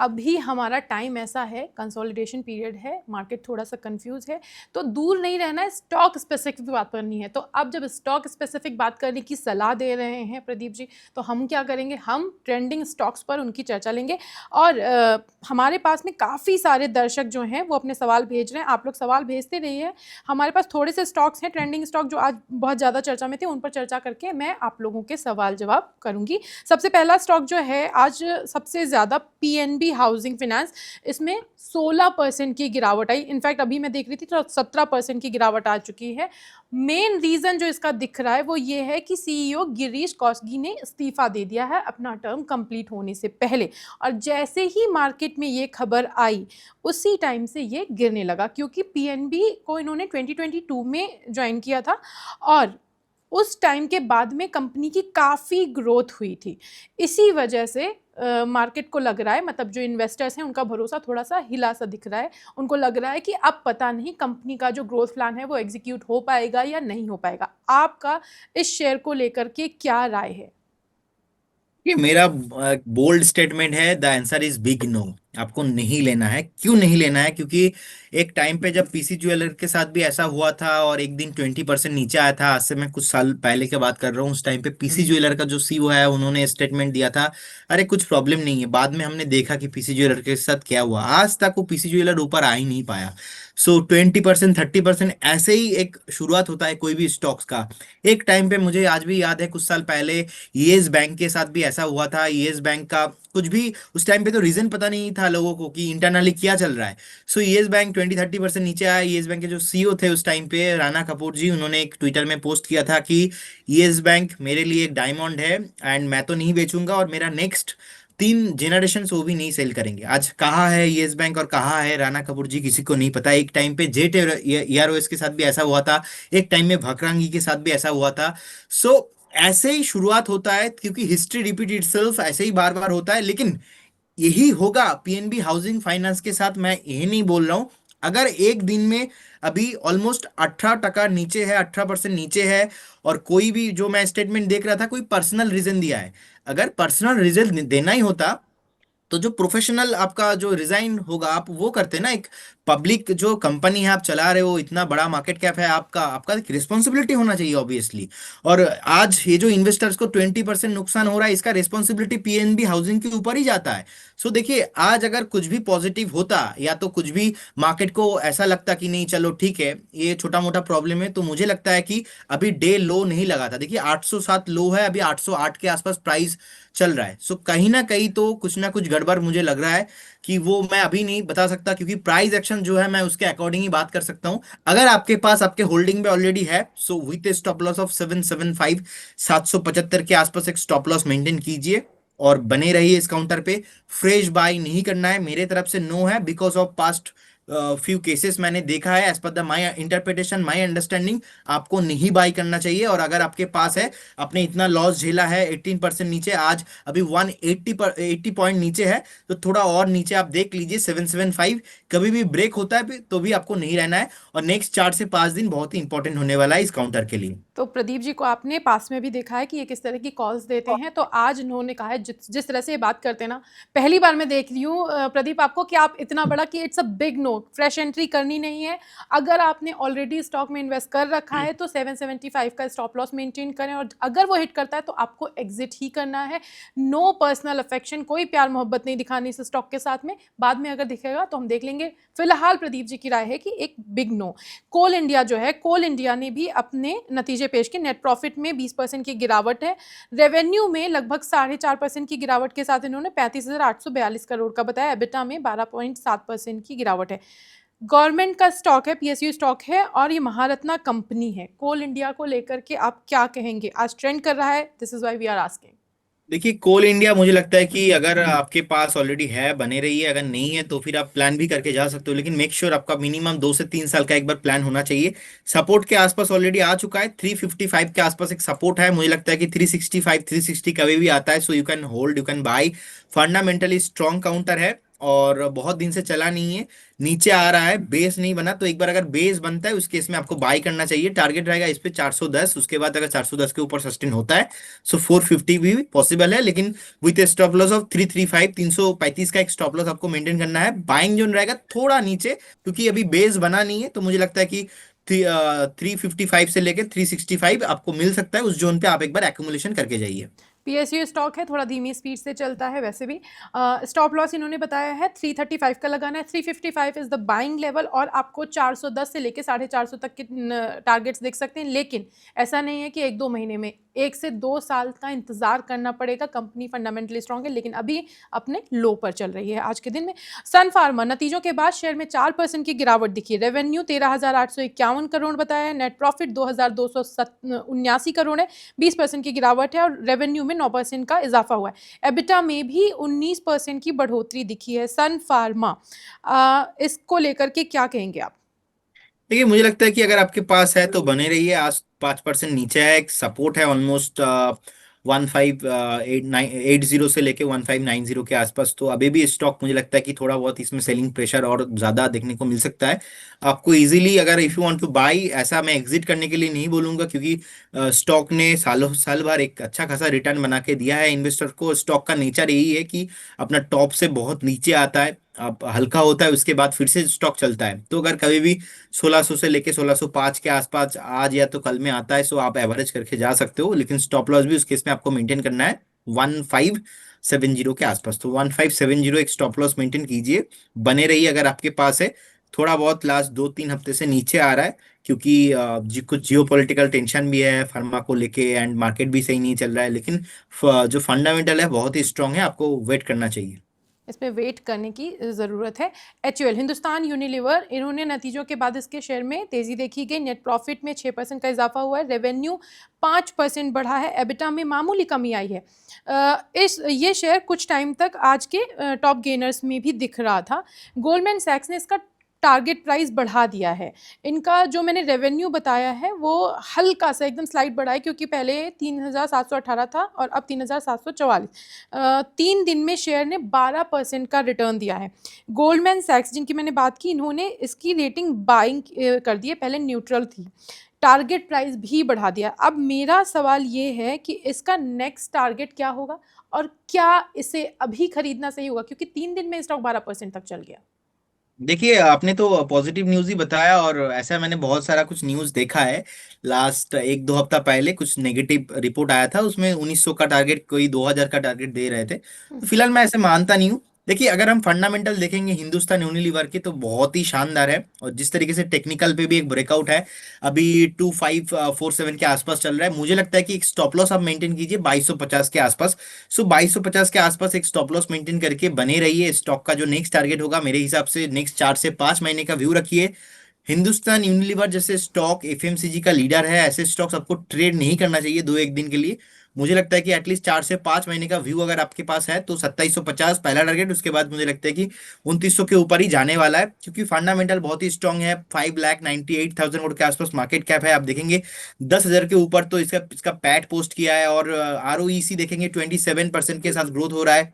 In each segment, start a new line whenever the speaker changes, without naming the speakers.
अभी हमारा टाइम ऐसा है, कंसोलिडेशन पीरियड है, मार्केट थोड़ा सा कंफ्यूज है, तो दूर नहीं रहना है, स्टॉक स्पेसिफिक बात करनी है। तो अब जब स्टॉक स्पेसिफिक बात करने की सलाह दे रहे हैं प्रदीप जी, तो हम क्या करेंगे, हम ट्रेंडिंग स्टॉक्स पर उनकी चर्चा लेंगे। और हमारे पास में काफ़ी सारे दर्शक जो हैं वो अपने सवाल भेज रहे हैं, आप लोग सवाल भेजते रहिए। हमारे पास थोड़े से स्टॉक्स हैं ट्रेंडिंग स्टॉक जो आज बहुत ज़्यादा चर्चा में थे, उन पर चर्चा करके मैं आप लोगों के सवाल जवाब करूंगी। सबसे पहला स्टॉक जो है आज सबसे ज़्यादा पीएनबी हाउसिंग फाइनेंस, इसमें 16% की गिरावट आई। इनफैक्ट अभी मैं देख रही थी तो 17% की गिरावट आ चुकी है। मेन रीजन जो इसका दिख रहा है वो ये है कि सीईओ गिरीश कौशगी ने इस्तीफा दे दिया है अपना टर्म कंप्लीट होने से पहले, और जैसे ही मार्केट में ये खबर आई उसी टाइम से ये गिरने लगा, क्योंकि पीएनबी को इन्होंने 2022 में ज्वाइन किया था और उस टाइम के बाद में कंपनी की काफ़ी ग्रोथ हुई थी। इसी वजह से मार्केट को लग रहा है, मतलब जो इन्वेस्टर्स हैं उनका भरोसा थोड़ा सा हिला सा दिख रहा है। उनको लग रहा है कि अब पता नहीं कंपनी का जो ग्रोथ प्लान है वो एग्जीक्यूट हो पाएगा या नहीं हो पाएगा। आपका इस शेयर को लेकर के क्या राय है?
ये मेरा बोल्ड स्टेटमेंट है। The answer is big no. आपको नहीं लेना है। क्यों नहीं लेना है? क्योंकि एक टाइम पे जब पीसी ज्वेलर के साथ भी ऐसा हुआ था और एक दिन 20% नीचे आया था, आज से मैं कुछ साल पहले की बात कर रहा हूँ। उस टाइम पे पीसी ज्वेलर का जो सीईओ है उन्होंने स्टेटमेंट दिया था, अरे कुछ प्रॉब्लम नहीं है। बाद में हमने देखा कि पीसी ज्वेलर के साथ क्या हुआ। आज तक वो पीसी ज्वेलर ऊपर आ ही नहीं पाया। सो 20% 30% ऐसे ही एक शुरुआत होता है कोई भी स्टॉक्स का। एक टाइम पे मुझे आज भी याद है, कुछ साल पहले येस बैंक के साथ भी ऐसा हुआ था। येस बैंक का कुछ भी उस टाइम पे तो रीजन पता नहीं था लोगों को कि इंटरनली क्या चल रहा है। सो येस बैंक 20-30% नीचे आया। येस बैंक के जो सीईओ थे उस टाइम पे, राणा कपूर जी, उन्होंने एक ट्विटर में पोस्ट किया था कि येस बैंक मेरे लिए एक डायमंड है एंड मैं तो नहीं बेचूंगा और मेरा नेक्स्ट 3 जनरेशन वो भी नहीं सेल करेंगे। आज कहाँ है येस बैंक और कहाँ है राणा कपूर जी, किसी को नहीं पता। एक टाइम पे जेट एयरवेज के साथ भी ऐसा हुआ था। एक टाइम में भखरंगी के साथ भी ऐसा हुआ था। सो ऐसे ही शुरुआत होता है, क्योंकि हिस्ट्री रिपीट इटसेल्फ, ऐसे ही बार बार होता है। लेकिन यही होगा पीएनबी हाउसिंग फाइनेंस के साथ। मैं ये नहीं बोल रहा हूं। अगर एक दिन में अभी ऑलमोस्ट 18% नीचे है, 18% नीचे है, और कोई भी जो मैं स्टेटमेंट देख रहा था, कोई पर्सनल रीजन दिया है। अगर पर्सनल रीजन देना ही होता तो जो प्रोफेशनल आपका जो रिजाइन होगा, आप वो करते ना। एक पब्लिक जो कंपनी है आप चला रहे हो, इतना बड़ा मार्केट कैप है आपका, आपका एक रिस्पॉन्सिबिलिटी होना चाहिए ऑब्वियसली। और आज ये जो इन्वेस्टर्स को 20% नुकसान हो रहा है, इसका रिस्पॉन्सिबिलिटी पीएनबी हाउसिंग के ऊपर ही जाता है। सो देखिए, आज अगर कुछ भी पॉजिटिव होता या तो कुछ भी मार्केट को ऐसा लगता कि नहीं चलो ठीक है ये छोटा मोटा प्रॉब्लम है, तो मुझे लगता है कि अभी डे लो नहीं लगा था। देखिए 807 लो है, अभी 808 के आसपास प्राइस चल रहा है। सो कहीं तो कुछ ना कुछ गड़बड़ मुझे लग रहा है, कि वो मैं अभी नहीं बता सकता, क्योंकि प्राइस एक्शन जो है मैं उसके अकॉर्डिंग ही बात कर सकता हूं। अगर आपके पास आपके होल्डिंग में ऑलरेडी है, so with stop loss of 775, 775 के आसपास एक स्टॉप लॉस मेंटेन कीजिए और बने रहिए इस काउंटर पे। फ्रेश बाय नहीं करना है, मेरे तरफ से नो है, because of past few cases मैंने देखा है। As per the my interpretation, my understanding, आपको नहीं बाई करना चाहिए। और अगर आपके पास है, आपने इतना लॉस झेला है 18% नीचे, आज अभी 180 पर 80 पॉइंट नीचे है, तो थोड़ा और नीचे आप देख लीजिए 775। कभी भी ब्रेक होता है तो भी आपको नहीं रहना है। और नेक्स्ट 4 से 5 दिन बहुत ही इंपॉर्टेंट होने वाला है इस काउंटर के लिए।
तो प्रदीप जी को आपने पास में भी देखा है कि ये किस तरह की कॉल्स देते हैं, तो आज उन्होंने कहा है जिस जिस तरह से ये बात करते हैं ना, पहली बार मैं देख रही हूँ प्रदीप आपको कि आप इतना बड़ा कि it's a big no, fresh entry करनी नहीं है। अगर आपने ऑलरेडी स्टॉक में इन्वेस्ट कर रखा है तो 775 का स्टॉप लॉस मेंटेन करें, और अगर वो हिट करता है तो आपको एग्जिट ही करना है। नो पर्सनल अफेक्शन, कोई प्यार मोहब्बत नहीं दिखानी इस स्टॉक के साथ में। बाद में अगर दिखेगा तो हम देख लेंगे। फिलहाल प्रदीप जी की राय है कि एक बिग नो। कोल इंडिया जो है, कोल इंडिया ने भी अपने नतीजे पेश किए। नेट प्रॉफिट में 20% की गिरावट है, रेवेन्यू में लगभग 4.5% की गिरावट के साथ इन्होंने 35,842 करोड़ का बताया। एबिटा में 12.7% की गिरावट है। गवर्नमेंट का स्टॉक है, पीएसयू स्टॉक है, और ये महारत्ना कंपनी है। कोल इंडिया को लेकर के आप क्या कहेंगे? आज ट्रेंड कर रहा है, this is why we are asking.
देखिए कोल इंडिया, मुझे लगता है कि अगर आपके पास ऑलरेडी है बने रहिए, अगर नहीं है तो फिर आप प्लान भी करके जा सकते हो। लेकिन मेक श्योर आपका मिनिमम 2 से 3 साल का एक बार प्लान होना चाहिए। सपोर्ट के आसपास ऑलरेडी आ चुका है, 355 के आसपास एक सपोर्ट है। मुझे लगता है कि 365 360 कभी भी आता है, so you can hold, you can buy. Fundamentally strong counter है। और बहुत दिन से चला नहीं है, नीचे आ रहा है, बेस नहीं बना, तो एक बार अगर बेस बनता है उस केस में आपको बाई करना चाहिए। टारगेट रहेगा इस पे 410, उसके बाद अगर 410 के ऊपर सस्टेन होता है सो 450 भी पॉसिबल है, लेकिन with A stop loss of 335, 335 का एक स्टॉप लॉस आपको मेंटेन करना है। बाइंग जोन रहेगा थोड़ा नीचे, क्योंकि अभी बेस बना नहीं है, तो मुझे लगता है कि 355 से लेकर 365 आपको मिल सकता है, उस जोन पे आप एक बार एक्यूमुलेशन करके जाइए।
पीएसयू स्टॉक है, थोड़ा धीमी स्पीड से चलता है वैसे भी। स्टॉप लॉस इन्होंने बताया है 335 का लगाना है, 355 इज द बाइंग लेवल, और आपको 410 से लेके 450 तक के टारगेट्स देख सकते हैं। लेकिन ऐसा नहीं है कि एक दो महीने में, 1 से 2 साल का इंतजार करना पड़ेगा। कंपनी फंडामेंटली स्ट्रांग है, लेकिन अभी अपने लो पर चल रही है आज के दिन में। सन फार्मा नतीजों के बाद शेयर में 4% की गिरावट दिखी। रेवेन्यू 13,851 करोड़ बताया है, नेट प्रॉफिट 2,279 करोड़ है, 20% की गिरावट है, और रेवेन्यू में 9% का इजाफा हुआ है। एबिटा में भी 19% की बढ़ोतरी दिखी है। सन फार्मा, इसको लेकर के क्या कहेंगे आप?
देखिए, मुझे लगता है कि अगर आपके पास है तो बने रहिए। आज 5% नीचे है, एक सपोर्ट है ऑलमोस्ट 1580 से लेके 1590 के आसपास, तो अभी भी स्टॉक मुझे लगता है कि थोड़ा बहुत इसमें सेलिंग प्रेशर और ज्यादा देखने को मिल सकता है। आपको इजीली, अगर if you want two by, ऐसा मैं एग्जिट करने के लिए नहीं बोलूंगा, क्योंकि स्टॉक ने सालों साल भर एक अच्छा खासा रिटर्न बना के दिया है इन्वेस्टर को। स्टॉक का नेचर यही है कि अपना टॉप से बहुत नीचे आता है, अब हल्का होता है, उसके बाद फिर से स्टॉक चलता है। तो अगर कभी भी 1600 से लेके 1605 के आसपास आज या तो कल में आता है, सो आप एवरेज करके जा सकते हो, लेकिन स्टॉप लॉस भी उस केस में आपको मेंटेन करना है 1570 के आसपास। तो 1570 एक स्टॉप लॉस मेंटेन कीजिए, बने रहिए अगर आपके पास है। थोड़ा बहुत लास्ट 2-3 हफ्ते से नीचे आ रहा है, क्योंकि कुछ जियो पॉलिटिकल टेंशन भी है फार्मा को लेके, एंड मार्केट भी सही नहीं चल रहा है, लेकिन जो फंडामेंटल है बहुत ही स्ट्रांग है, आपको वेट करना चाहिए।
इसमें वेट करने की ज़रूरत है। एचयूएल हिंदुस्तान यूनिलीवर, इन्होंने नतीजों के बाद इसके शेयर में तेज़ी देखी गई। नेट प्रॉफिट में 6% का इजाफा हुआ है, रेवेन्यू 5% बढ़ा है, एबिटा में मामूली कमी आई है। ये शेयर कुछ टाइम तक आज के टॉप गेनर्स में भी दिख रहा था। गोल्डमैन सैक्स ने इसका टारगेट प्राइस बढ़ा दिया है। इनका जो मैंने रेवेन्यू बताया है वो हल्का सा एकदम स्लाइड बढ़ा है, क्योंकि पहले 3,718 था और अब 3,744। 3 दिन में शेयर ने 12% का रिटर्न दिया है। गोल्डमैन सैक्स जिनकी मैंने बात की, इन्होंने इसकी रेटिंग बाइंग कर दी है, पहले न्यूट्रल थी। टारगेट प्राइस भी बढ़ा दिया। अब मेरा सवाल ये है कि इसका नेक्स्ट टारगेट क्या होगा, और क्या इसे अभी खरीदना सही होगा, क्योंकि 3 दिन में स्टॉक 12% तक चल गया।
देखिए, आपने तो पॉजिटिव न्यूज ही बताया, और ऐसा मैंने बहुत सारा कुछ न्यूज देखा है। लास्ट 1-2 हफ्ता पहले कुछ नेगेटिव रिपोर्ट आया था, उसमें 1900 का टारगेट, कोई 2000 का टारगेट दे रहे थे। तो फिलहाल मैं ऐसे मानता नहीं हूँ। देखिए, अगर हम फंडामेंटल देखेंगे हिंदुस्तान यूनिलीवर के, तो बहुत ही शानदार है, और जिस तरीके से टेक्निकल पे भी एक ब्रेकआउट है, अभी 2547 के आसपास चल रहा है। मुझे लगता है कि एक स्टॉप लॉस आप मेंटेन कीजिए 2250 के आसपास। सो 2250 के आसपास एक स्टॉप लॉस मेंटेन करके बने रहिए। स्टॉक का जो नेक्स्ट टारगेट होगा, मेरे हिसाब से नेक्स्ट 4 से 5 महीने का व्यू रखिए। हिंदुस्तान यूनिलीवर जैसे स्टॉक एफएमसीजी का लीडर है, ऐसे स्टॉक्स आपको ट्रेड नहीं करना चाहिए 2-1 दिन के लिए। मुझे लगता है कि एटलीस्ट 4 से 5 महीने का व्यू अगर आपके पास है, तो 2750 पहला टारगेट, उसके बाद मुझे लगता है कि 2900 के ऊपर ही जाने वाला है, क्योंकि फंडामेंटल बहुत ही स्ट्रांग है। 5,98,000 करोड़ के आसपास मार्केट कैप है। आप देखेंगे 10,000 के ऊपर तो इसका इसका पैट पोस्ट किया है, और आरओईसी देखेंगे 27% के साथ ग्रोथ हो रहा है।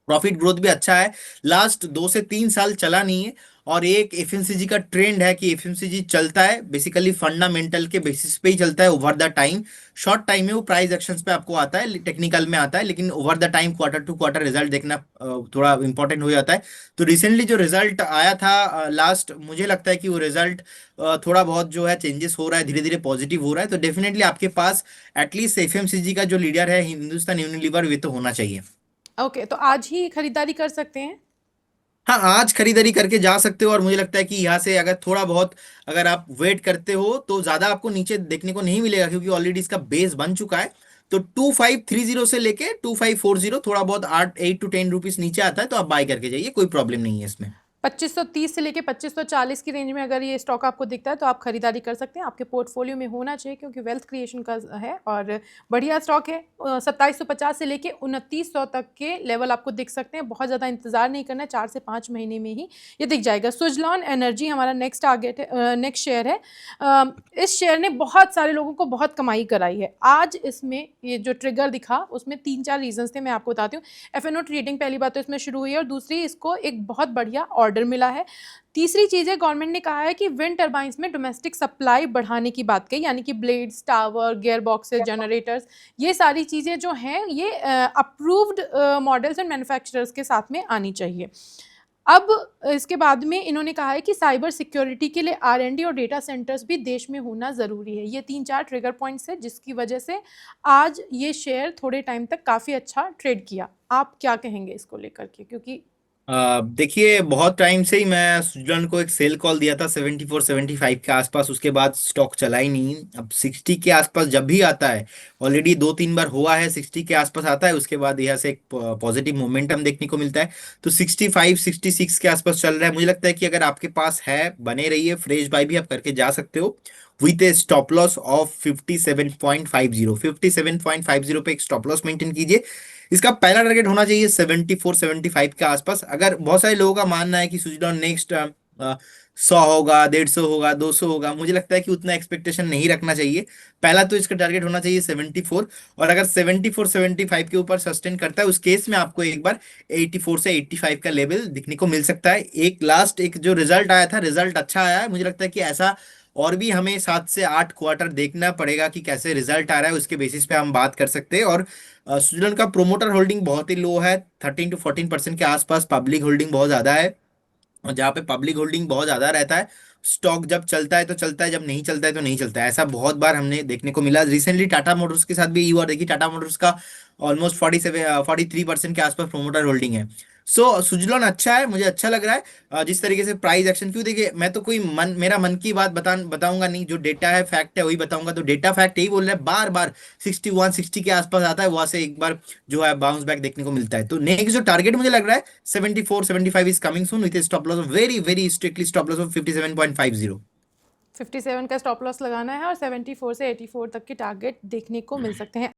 प्रॉफिट ग्रोथ भी अच्छा है। लास्ट 2 से 3 साल चला नहीं है, और एक एफएमसीजी का ट्रेंड है कि एफएमसीजी चलता है बेसिकली फंडामेंटल के बेसिस पे ही चलता है over the time. Short time में वो प्राइस एक्शंस पे आपको आता है, टेक्निकल में आता है, लेकिन over the time quarter to quarter result देखना थोड़ा इंपॉर्टेंट हो जाता है। तो रिसेंटली जो रिजल्ट आया था लास्ट, मुझे लगता है कि वो रिजल्ट थोड़ा बहुत जो है चेंजेस हो रहा है, धीरे धीरे पॉजिटिव हो रहा है। तो डेफिनेटली आपके पास एटलीस्ट एफएमसीजी का जो लीडर है हिंदुस्तान यूनिलीवर, वे तो होना चाहिए।
ओके, तो आज ही खरीदारी कर सकते हैं।
हाँ, आज खरीदारी करके जा सकते हो, और मुझे लगता है कि यहाँ से अगर थोड़ा बहुत अगर आप वेट करते हो, तो ज्यादा आपको नीचे देखने को नहीं मिलेगा, क्योंकि ऑलरेडी इसका बेस बन चुका है। तो 2530 से लेके 2540, थोड़ा बहुत 8-10 रुपीज नीचे आता है, तो आप बाय करके जाइए, कोई प्रॉब्लम नहीं है इसमें।
2530 से लेके 2540 की रेंज में अगर ये स्टॉक आपको दिखता है तो आप खरीदारी कर सकते हैं, आपके पोर्टफोलियो में होना चाहिए क्योंकि वेल्थ क्रिएशन का है और बढ़िया स्टॉक है। 2750 से लेके 2900 तक के लेवल आपको दिख सकते हैं, बहुत ज़्यादा इंतजार नहीं करना है, 4 से 5 महीने में ही ये दिख जाएगा। सुजलॉन एनर्जी हमारा नेक्स्ट टारगेट है, नेक्स्ट शेयर है। इस शेयर ने बहुत सारे लोगों को बहुत कमाई कराई है। आज इसमें ये जो ट्रिगर दिखा उसमें 3-4 रीजंस थे, मैं आपको बताती हूँ। एफएनओ ट्रेडिंग पहली बात तो इसमें शुरू हुई है और दूसरी इसको एक बहुत बढ़िया ऑर्डर मिला है। तीसरी चीज़ है, गवर्नमेंट ने कहा है कि विंड टर्बाइंस में डोमेस्टिक सप्लाई बढ़ाने की बात कही, यानी कि blades, tower, gear boxes, generators, ये सारी चीज़ें जो हैं ये अप्रूव्ड मॉडल्स एंड मैन्युफैक्चरर्स के साथ में आनी चाहिए। अब इसके बाद में इन्होंने कहा है कि साइबर सिक्योरिटी के लिए आर&डी और डेटा सेंटर्स भी देश में होना ज़रूरी है। ये 3-4 ट्रिगर पॉइंट्स है जिसकी वजह से आज ये शेयर थोड़े टाइम तक काफ़ी अच्छा ट्रेड किया। आप क्या कहेंगे इसको लेकर के, क्योंकि
देखिए बहुत टाइम से ही मैं स्विट्जरलैंड को एक सेल कॉल दिया था 74-75 के आसपास, उसके बाद स्टॉक चला ही नहीं। अब 60 के आसपास जब भी आता है, ऑलरेडी 2-3 बार हुआ है 60 के आसपास आता है, उसके बाद यहाँ से एक पॉजिटिव मोमेंटम देखने को मिलता है। तो 65-66 के आसपास चल रहा है। मुझे लगता है कि अगर आपके पास है, बने रहिए, फ्रेश बाय भी आप करके जा सकते हो with A stop loss of 57.50। 57.50 पे एक स्टॉप लॉस मेंटेन कीजिए। इसका पहला टारगेट होना चाहिए 74-75 के आसपास। अगर बहुत सारे लोगों का मानना है कि स्विट्जरलैंड नेक्स्ट 100 होगा, 150 होगा, 200 होगा, मुझे लगता है कि उतना एक्सपेक्टेशन नहीं रखना चाहिए। पहला तो इसका टारगेट होना चाहिए 74, और अगर 74-75 के ऊपर सस्टेन करता है उस केस में आपको एक बार 84 से 85 का लेवल दिखने को मिल सकता है। एक जो रिजल्ट आया था, रिजल्ट अच्छा आया है। मुझे लगता है कि ऐसा और भी हमें 7 से 8 क्वार्टर देखना पड़ेगा कि कैसे रिजल्ट आ रहा है, उसके बेसिस पे हम बात कर सकते हैं। और स्विट्जरलैंड का प्रोमोटर होल्डिंग बहुत ही लो है, 13-14% के आसपास। पब्लिक होल्डिंग बहुत ज्यादा है, और जहाँ पे पब्लिक होल्डिंग बहुत ज्यादा रहता है, स्टॉक जब चलता है तो चलता है, जब नहीं चलता है तो नहीं चलता है। ऐसा बहुत बार हमने देखने को मिला। रिसेंटली टाटा मोटर्स के साथ भी ये हुआ। देखिए टाटा मोटर्स का ऑलमोस्ट 43% के आसपास प्रोमोटर होल्डिंग है। सो सुजलॉन अच्छा है, मुझे अच्छा लग रहा है। जिस तरीके से प्राइस एक्शन, क्यों, देखिए मैं तो कोई मेरा मन की बात बताऊंगा नहीं, जो डेटा है, फैक्ट है, वही बताऊंगा। तो डेटा फैक्ट यही बोल रहा है, बार बार 61-60 के आसपास आता है, वहां से एक बार जो है बाउंस बैक देखने को मिलता है। तो नेक्स्ट जो टारगेट मुझे लग रहा है 74-75 is coming soon with stop loss of very very strictly stop loss of 57.50।
57 का स्टॉप लॉस लगाना है और 74 से 84 तक के टारगेट देखने को मिल सकते हैं।